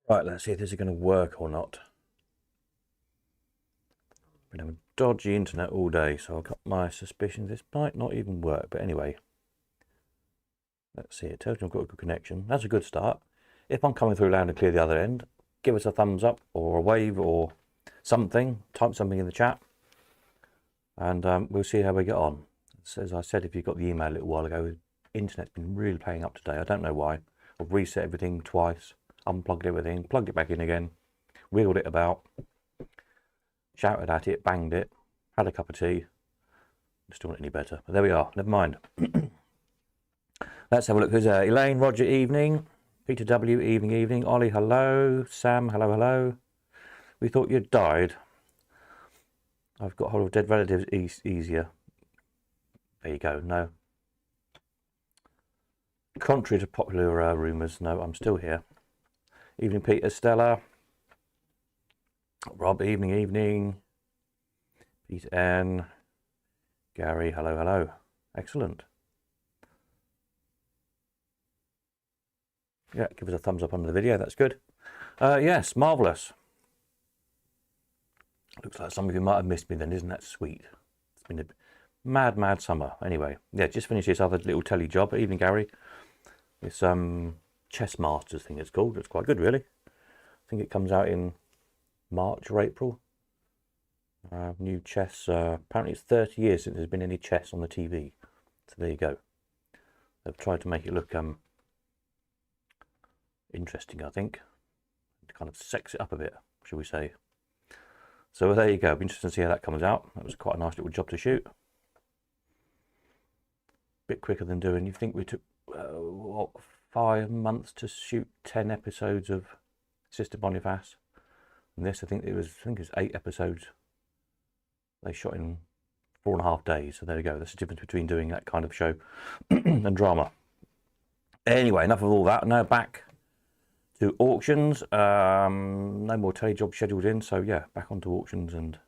Right, let's see if this is going to work or not. Been having dodgy internet all day, so I've got my suspicions this might not even work. But anyway, let's see. It tells me I've got a good connection. That's a good start. If I'm coming through loud and clear the other end, give us a thumbs up or a wave or something. Type something in the chat, and we'll see how we get on. So, as I said, if you got the email a little while ago, the internet's been really playing up today. I don't know why. I've reset everything twice, unplugged everything, plugged it back in again, wiggled it about, shouted at it, banged it, had a cup of tea. Still not any better. But there we are. Never mind. Let's have a look. Who's there? Elaine, Roger, evening. Peter W, evening. Ollie, hello. Sam, hello. We thought you'd died. I've got hold of dead relatives easier. There you go. No. Contrary to popular rumours, no, I'm still here. Evening, Peter, Stella. Rob, evening. Peter N. Gary, hello. Excellent. Yeah, give us a thumbs up under the video. That's good. Yes, marvellous. Looks like some of you might have missed me then. Isn't that sweet? It's been a mad summer. Anyway, yeah, just finished this other little telly job. Evening, Gary. This Chess Masters thing it's called. It's quite good, really. I think it comes out in March or April. New chess. Apparently it's 30 years since there's been any chess on the TV. So there you go. They've tried to make it look interesting, I think. To kind of sex it up a bit, shall we say. So there you go. It'll be interesting to see how that comes out. That was quite a nice little job to shoot. Bit quicker than doing. You think we took what, 5 months to shoot 10 episodes of Sister Boniface, and this I think it was 8 episodes. They shot in 4.5 days. So there you go. That's the difference between doing that kind of show and drama. Anyway, enough of all that. Now back to auctions. No more telly jobs scheduled in, so yeah, back onto auctions and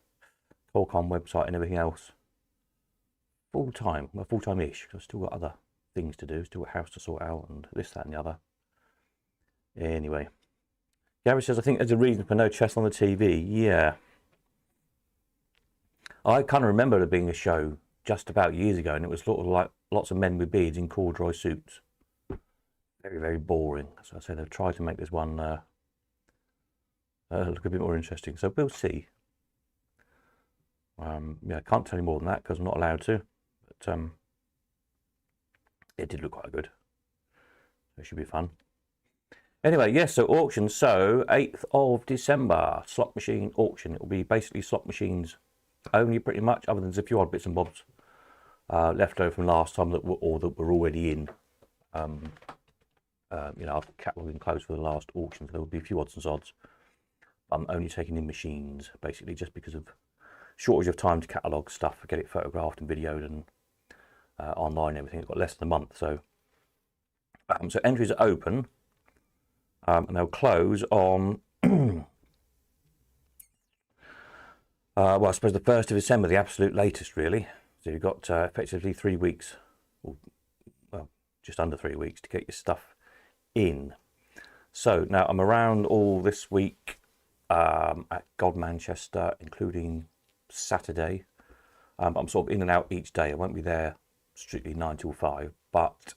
Qualcomm website and everything else. Full-time, well, full-time-ish, because I've still got other things to do, still got a house to sort out and this, that and the other. Anyway, Gary says, I think there's a reason for no chess on the TV. Yeah. I kind of remember there being a show just about years ago, and it was sort of like lots of men with beards in corduroy suits. Very boring. So I said they've tried to make this one look a bit more interesting. So we'll see. Yeah, I can't tell you more than that because I'm not allowed to. But it did look quite good. So it should be fun. Anyway, yes, so auction. So 8th of December, slot machine auction. It will be basically slot machines only, pretty much, other than there's a few odd bits and bobs left over from last time that were already in. You know, I've cataloguing closed for the last auction, so there will be a few odds and sods. I'm only taking in machines, basically, just because of shortage of time to catalogue stuff, get it photographed and videoed and online and everything. I've got less than a month, so so entries are open, and they'll close on well, I suppose the 1st of December, the absolute latest, really. So you've got effectively 3 weeks, or well, just under 3 weeks to get your stuff in. So now I'm around all this week at God Manchester, including Saturday. I'm sort of in and out each day. I won't be there strictly 9 till 5, but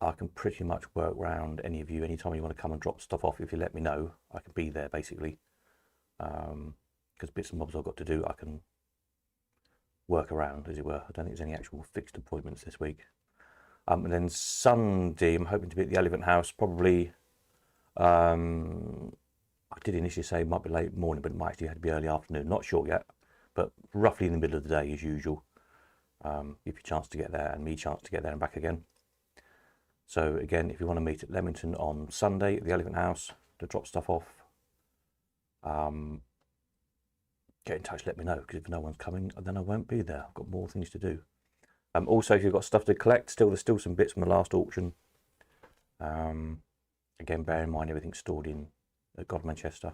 I can pretty much work around any of you. Anytime you want to come and drop stuff off, if you let me know, I can be there, basically. Because bits and bobs I've got to do, I can work around, as it were. I don't think there's any actual fixed appointments this week. And then Sunday, I'm hoping to be at the Elephant House, probably. I did initially say it might be late morning, but it might actually have to be early afternoon. Not sure yet, but roughly in the middle of the day as usual. Give you a chance to get there and me a chance to get there and back again. So again, if you want to meet at Leamington on Sunday at the Elephant House to drop stuff off, get in touch, let me know, because if no one's coming, then I won't be there. I've got more things to do. Also, if you've got stuff to collect, there's still some bits from the last auction. Again, bear in mind everything's stored in God Manchester,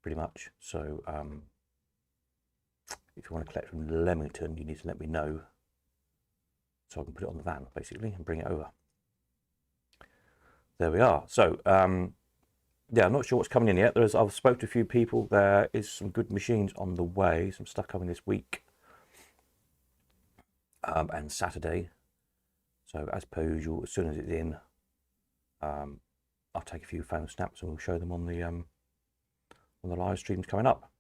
pretty much. So if you want to collect from Leamington, you need to let me know so I can put it on the van, basically, and bring it over. There we are. So yeah, I'm not sure what's coming in yet. I've spoke to a few people. There is some good machines on the way. Some stuff coming this week and Saturday. So as per usual, as soon as it's in, I'll take a few phone snaps and we'll show them on the live streams coming up.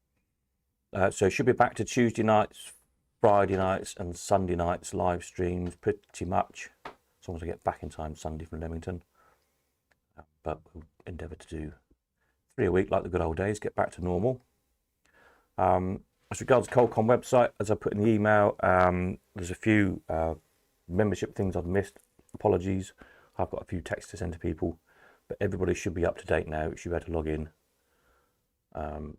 So should be back to Tuesday nights, Friday nights, and Sunday nights live streams pretty much. As long as I get back in time Sunday from Leamington. But we'll endeavour to do 3 a week like the good old days, get back to normal. As regards to Coldcom website, as I put in the email, there's a few membership things I've missed. Apologies. I've got a few texts to send to people, but everybody should be up to date now. You should be able to log in.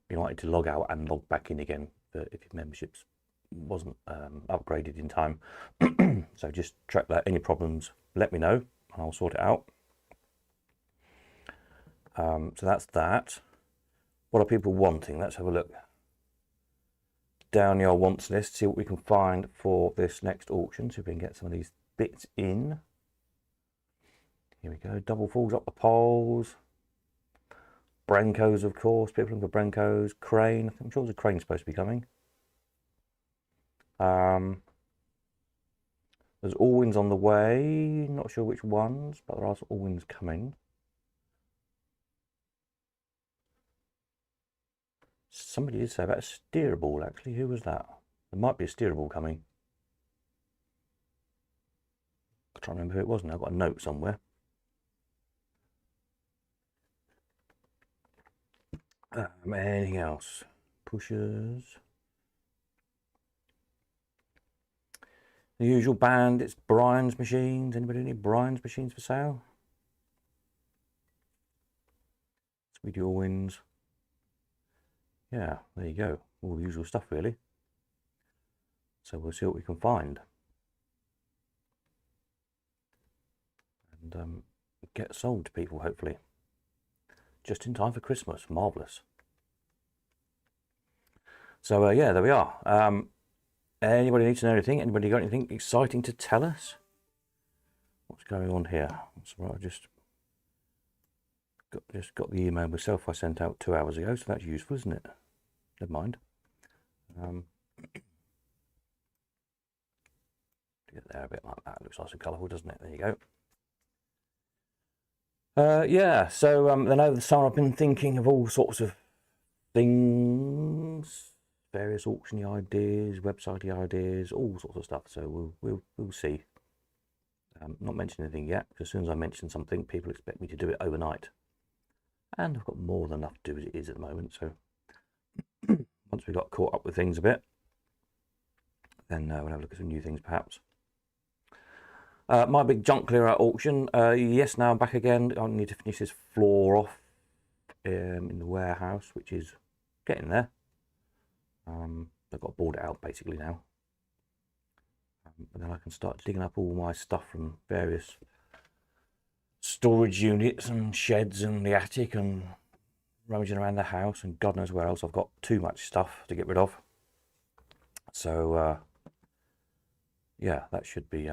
You might need to log out and log back in again if your memberships wasn't upgraded in time. So just track that. Any problems, let me know and I'll sort it out. So that's that. What are people wanting? Let's have a look down your wants list, see what we can find for this next auction, see if we can get some of these bits in. Here we go. Double falls up the poles. Brencos, of course. People looking for Brencos. Crane. I'm sure there's a crane supposed to be coming. There's Allwins on the way. Not sure which ones, but there are some Allwins coming. Somebody did say about a steer ball, actually. Who was that? There might be a steer ball coming. I'm trying to remember who it was now. I've got a note somewhere. Anything else? Pushers. The usual band, it's Brian's Machines. Anybody need Brian's Machines for sale? Speedy Allwins. Yeah, there you go. All the usual stuff, really. So we'll see what we can find. And get sold to people, hopefully. Just in time for Christmas. Marvellous. So, yeah, there we are. Anybody need to know anything? Anybody got anything exciting to tell us? What's going on here? That's right, I just got the email myself I sent out 2 hours ago, so that's useful, isn't it? Never mind. Get there a bit like that. Looks nice and colourful, doesn't it? There you go. Yeah, so then over the summer I've been thinking of all sorts of things, various auction ideas, website ideas, all sorts of stuff. So we'll see. Not mention anything yet, because as soon as I mention something, people expect me to do it overnight, and I've got more than enough to do as it is at the moment. So once we got caught up with things a bit, then we'll have a look at some new things perhaps. My big junk clear out auction. Yes, now I'm back again. I need to finish this floor off in the warehouse, which is getting there. I've got to board it out basically now. And then I can start digging up all my stuff from various storage units and sheds and the attic and rummaging around the house and God knows where else. I've got too much stuff to get rid of. So yeah, that should be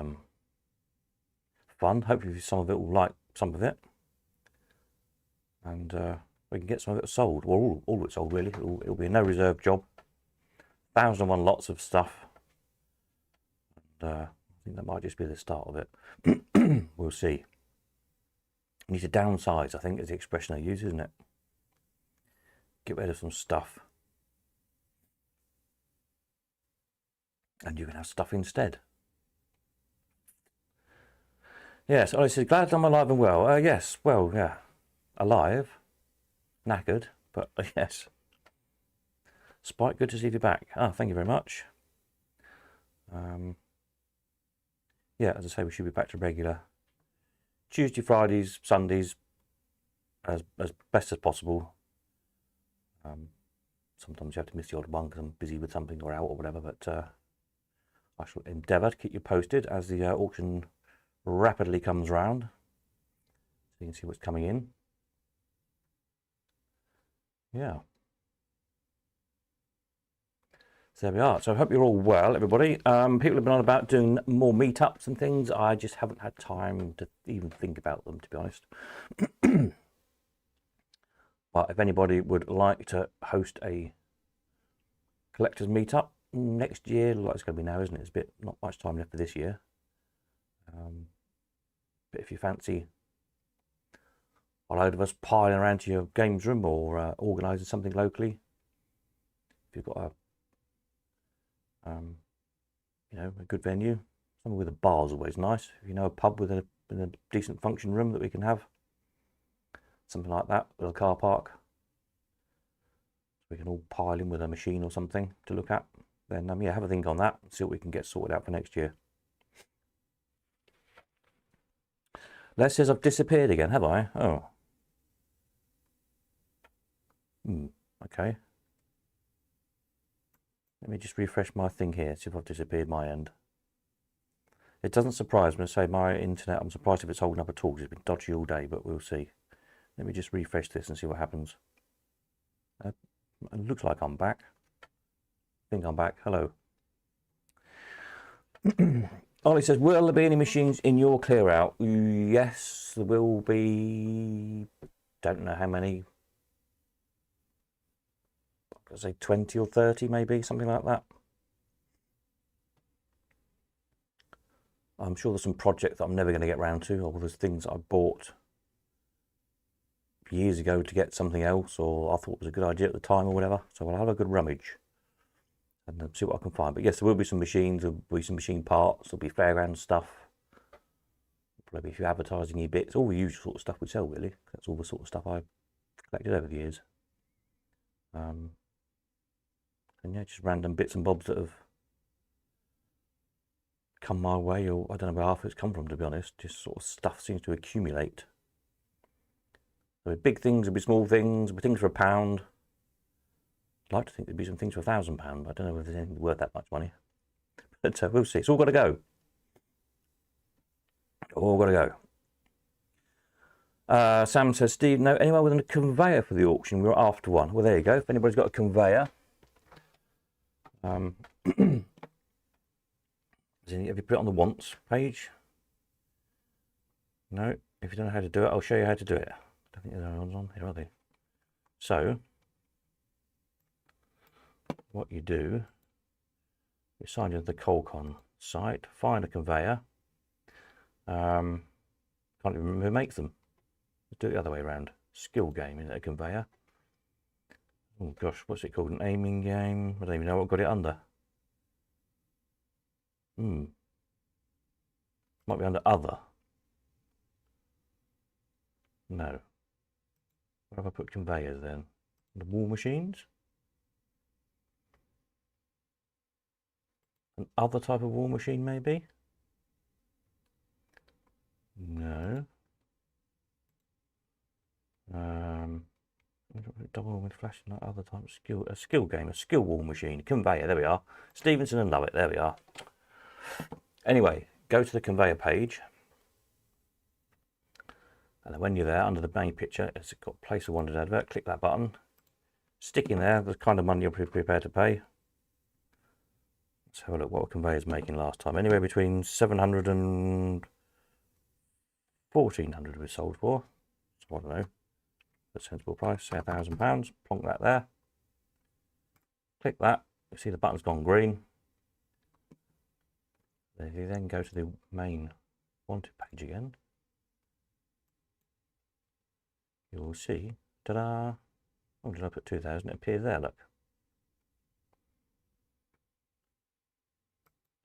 fun. Hopefully some of it will like some of it, and we can get some of it sold. Well, all of it sold really. It'll be a no reserve job. 1,001 lots of stuff, and I think that might just be the start of it. We'll see. I need to downsize, I think is the expression I use, isn't it? Get rid of some stuff, and you can have stuff instead. Yes, I said, glad I'm alive and well. Yes, well, yeah, alive, knackered, but yes. Spike, good to see you back. Thank you very much. Yeah, as I say, we should be back to regular Tuesday, Fridays, Sundays, as best as possible. Sometimes you have to miss the odd one because I'm busy with something or out or whatever, but I shall endeavour to keep you posted as the auction rapidly comes round, so you can see what's coming in. Yeah. So there we are. So I hope you're all well, everybody. People have been on about doing more meetups and things. I just haven't had time to even think about them, to be honest. But if anybody would like to host a collectors meetup next year, like it's going to be now, isn't it? It's a bit, not much time left for this year. But if you fancy a load of us piling around to your games room or organising something locally, if you've got a good venue, something with a bar is always nice. If you know a pub with a decent function room that we can have, something like that, with a car park, we can all pile in with a machine or something to look at. Then yeah, have a think on that and see what we can get sorted out for next year. Les says I've disappeared again, have I? Oh. Okay. Let me just refresh my thing here, see if I've disappeared my end. It doesn't surprise me to say my internet, I'm surprised if it's holding up at all, because it's been dodgy all day, but we'll see. Let me just refresh this and see what happens. It looks like I'm back. I think I'm back. Hello. Ollie says, will there be any machines in your clear out? Yes, there will be. Don't know how many. I'd say 20 or 30 maybe, something like that. I'm sure there's some projects that I'm never going to get round to, or there's things I bought years ago to get something else, or I thought was a good idea at the time or whatever. So I'll have a good rummage and see what I can find. But yes, there will be some machines, there'll be some machine parts, there'll be fairground stuff, probably a few advertising bits, all the usual sort of stuff we sell really. That's all the sort of stuff I've collected over the years. And yeah, just random bits and bobs that have come my way, or I don't know where half it's come from, to be honest. Just sort of stuff seems to accumulate. There'll be big things, there'll be small things, there'll be things for £1. I'd like to think there'd be some things for £1,000, but I don't know if there's anything worth that much money. But we'll see. It's all got to go. All got to go. Sam says, Steve, no, anyone with a conveyor for the auction? We're after one. Well, there you go. If anybody's got a conveyor. Have you put it on the wants page? No. If you don't know how to do it, I'll show you how to do it. I don't think there's ones on here, are they? So, what you do, you sign into the Colcon site, find a conveyor. Can't even remember who makes them. Let's do it the other way around. Skill game, isn't it, a conveyor? Oh gosh, what's it called? An aiming game? I don't even know what got it under. Might be under other. No. Where have I put conveyors then? The wall machines? An other type of wall machine maybe? No. Double with flashing like other type of skill, a skill game, a skill wall machine, conveyor, there we are. Stevenson and Lovett, there we are. Anyway, go to the conveyor page. And then when you're there, under the main picture, it's got place a wanted advert, click that button. Stick in there the kind of money you're prepared to pay. Let's have a look what a conveyor's making last time. Anywhere between 700 and 1400 we sold for. So I don't know. A sensible price, say £1,000. Plonk that there. Click that. You see the button's gone green. If you then go to the main wanted page again, you will see, ta-da! Oh, did I put 2,000? It appears there, look.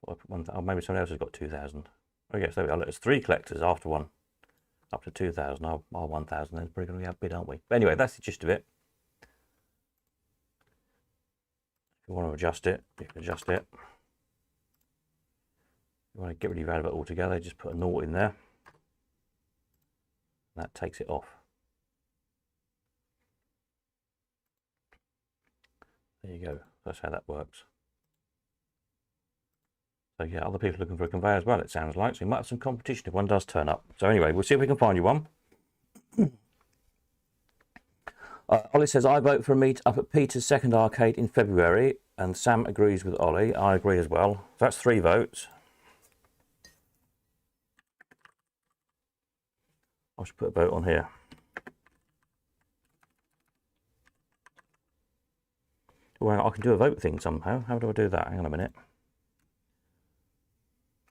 I put 1,000. Oh, maybe someone else has got 2,000. Oh yes, there we are. Look, there's 3 collectors after one. Up to 2,000. Our 1,000 then is probably going to be outbid, aren't we? But anyway, that's the gist of it. If you want to adjust it, you can adjust it. If you want to get rid of it altogether, just put a 0 in there. That takes it off. There you go. That's how that works. So yeah, other people looking for a conveyor as well, it sounds like. So you might have some competition if one does turn up. So anyway, we'll see if we can find you one. Ollie says, I vote for a meet up at Peter's second arcade in February. And Sam agrees with Ollie. I agree as well. So that's 3 votes. I should put a vote on here. can do a vote thing somehow. How do I do that? Hang on a minute.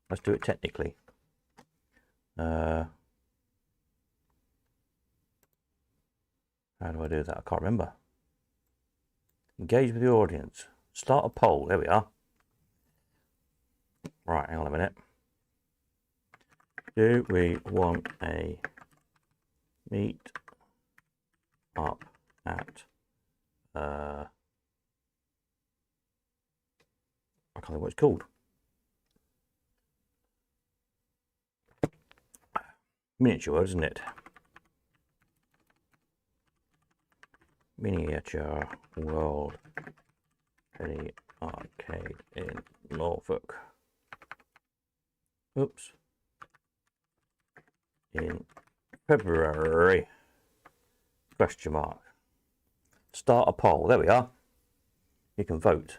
Let's do it technically. How do I do that? I can't remember. Engage with the audience. Start a poll. There we are. Right, hang on a minute. Do we want a meet up at I can't think what it's called. Miniature word, isn't it? Miniature World Penny Arcade in Norfolk. Oops. In February? Question mark. Start a poll. There we are. You can vote.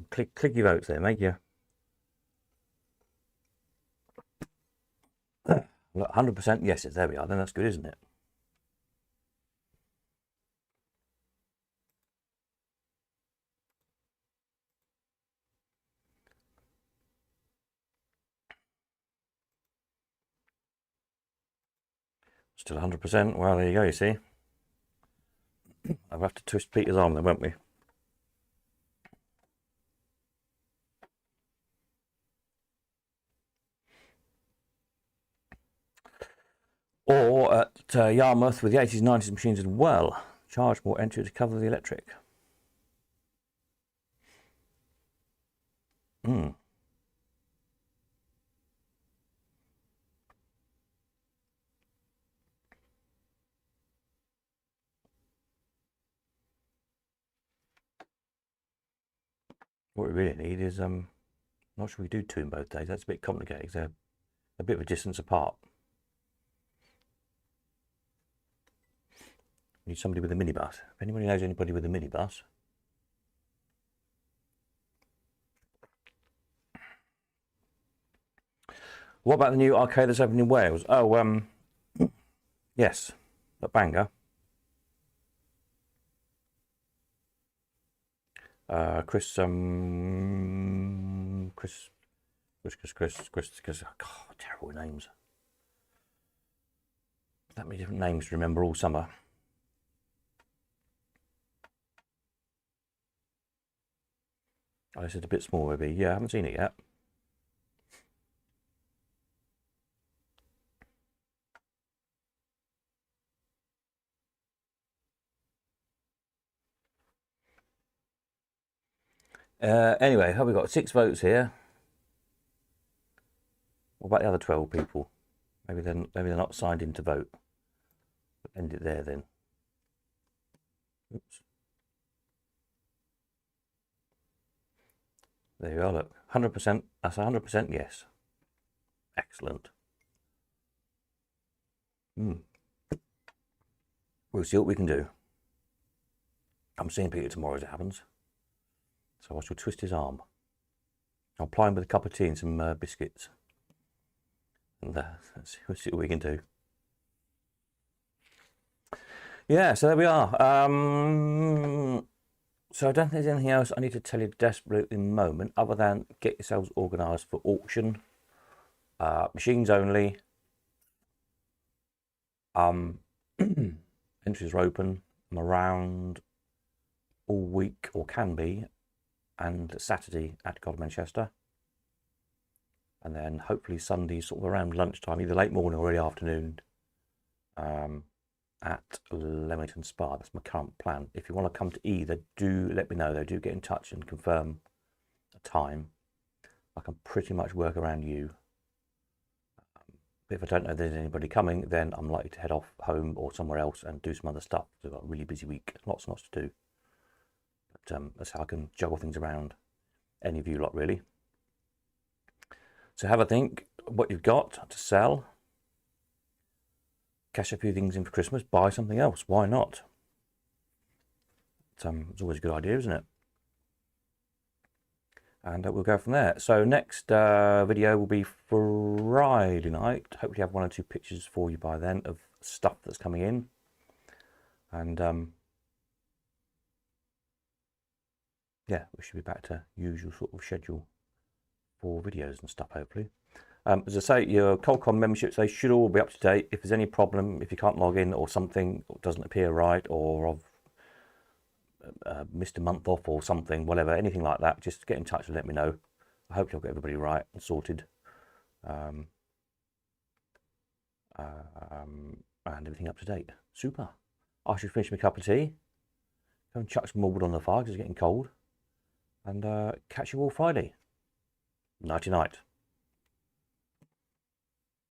Click your votes there, mate. Yeah. Look, 100% yes. There we are. Then that's good, isn't it? Still 100%. Well, there you go. You see. I'll have to twist Peter's arm then, won't we? Or at Yarmouth with the 80s, 90s machines as well. Charge more entry to cover the electric. What we really need is, I'm not sure we do two in both days. That's a bit complicated. They're a bit of a distance apart. We need somebody with a minibus. If anybody knows anybody with a minibus. What about the new arcade that's opening in Wales? Oh, yes, at Bangor. Chris, God, terrible names. That many different names to remember all summer. Oh, this is a bit small, maybe. Yeah, I haven't seen it yet. Anyway, have we got 6 votes here? What about the other 12 people? Maybe they're not signed in to vote. End it there then. Oops. There you are. Look, 100%. That's 100% yes. Excellent. We'll see what we can do. I'm seeing Peter tomorrow as it happens. So I shall twist his arm. I'll ply him with a cup of tea and some biscuits. And we'll see what we can do. Yeah, so there we are. So I don't think there's anything else I need to tell you desperately at the moment, other than get yourselves organised for auction. Machines only. Entries are open. I'm around all week, or can be, and Saturday at God Manchester, and then hopefully Sunday sort of around lunchtime, either late morning or early afternoon, at Leamington Spa. That's my current plan. If you want to come to either, do let me know. They do get in touch and confirm a time. I can pretty much work around you. If I don't know there's anybody coming, then I'm likely to head off home or somewhere else and do some other stuff. So I've got a really busy week, lots and lots to do. But that's how I can juggle things around any of you lot, really. So have a think what you've got to sell. Cash a few things in for Christmas, buy something else. Why not? It's always a good idea, isn't it? And we'll go from there. So next video will be Friday night. Hopefully have 1 or 2 pictures for you by then of stuff that's coming in, and yeah, we should be back to usual sort of schedule for videos and stuff, hopefully. As I say, your Qualcomm memberships, they should all be up to date. If there's any problem, if you can't log in or something doesn't appear right, or I've missed a month off or something, whatever, anything like that, just get in touch and let me know. I hope you'll get everybody right and sorted. And everything up to date. Super. I should finish my cup of tea, go and chuck some more wood on the fire because it's getting cold, and catch you all Friday. Nighty night.